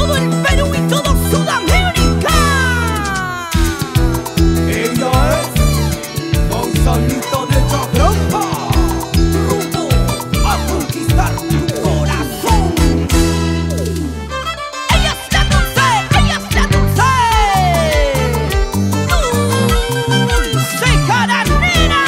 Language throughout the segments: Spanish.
todo el Perú y todo Sudamérica. Ella es Gonzalita de Chagrampa, rumbo a conquistar tu corazón. Ella es la Dulce, ella es la Dulce, Dulce Jaranera.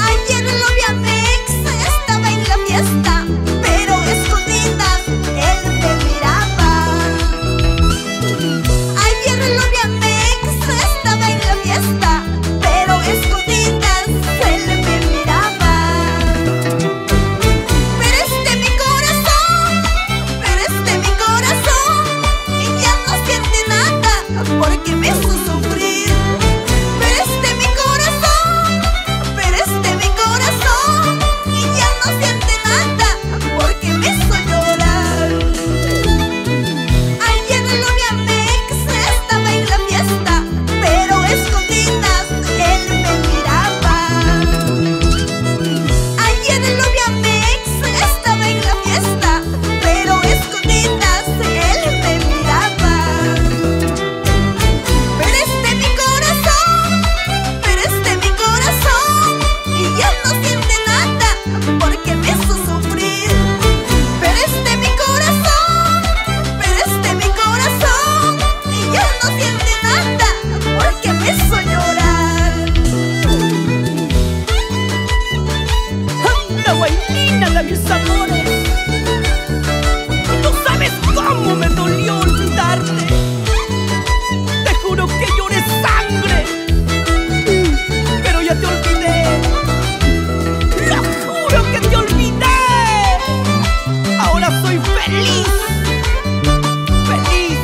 Ayer lo vi a Mex, estaba en la fiesta, pero escondidas él me miraba. Ayer lo vi a Mex, estaba en la fiesta, pero escondidas él me miraba. Pero mi corazón, y ya no siente nada, porque me hizo sufrir. Pero mi corazón, y ya no siente nada, porque me hizo llorar. Ayer lo vi a Mex, estaba en la fiesta, pero escondidas él me miraba. Ayer lo vi a Mex, estaba en la fiesta, pero escondidas él me miraba. Pero mi corazón, y ya no siente nada, porque me hizo sufrir. Pero mi corazón, y ya no siente nada, porque me hizo llorar. La guainina de mis amores, no sabes cómo me dolió olvidarte. Te juro que lloré sangre, pero ya te olvidé. Lo juro que te olvidé. Ahora soy feliz, feliz.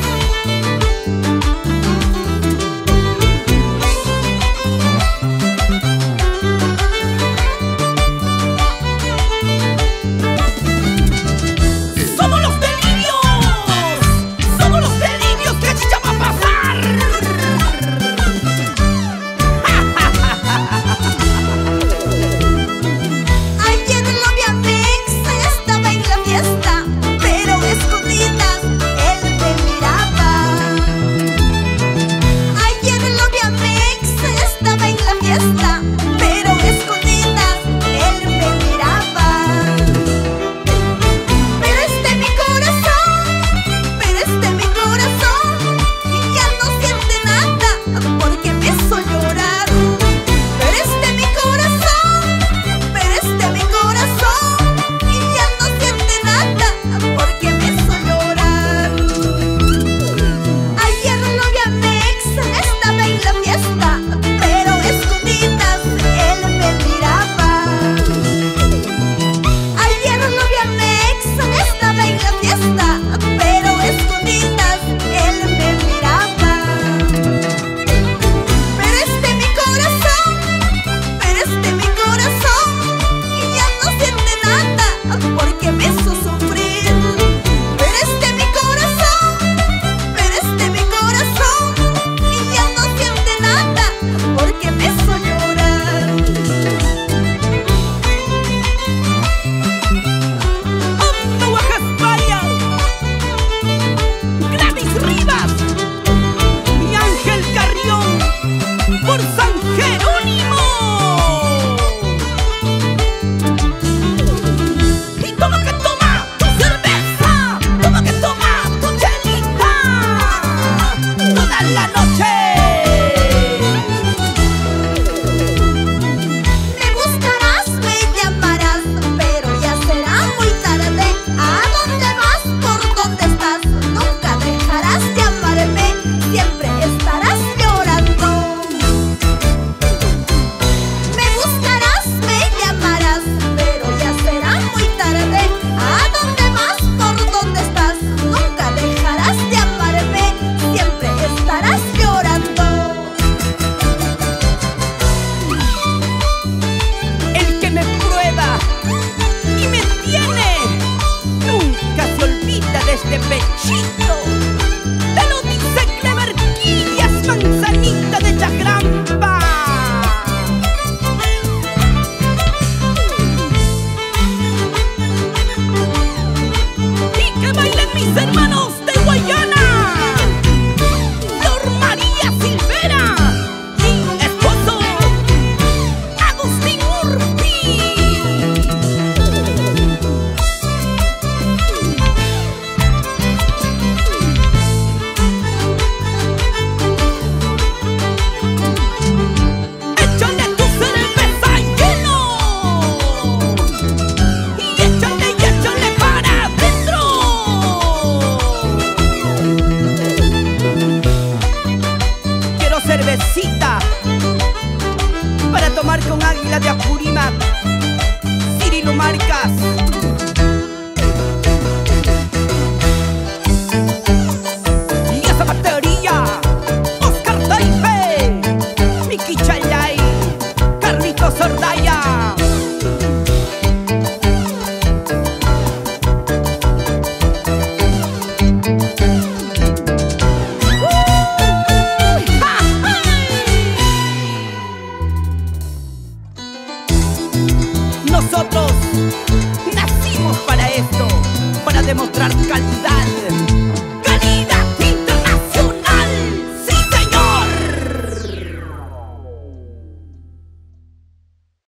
demostrar calidad.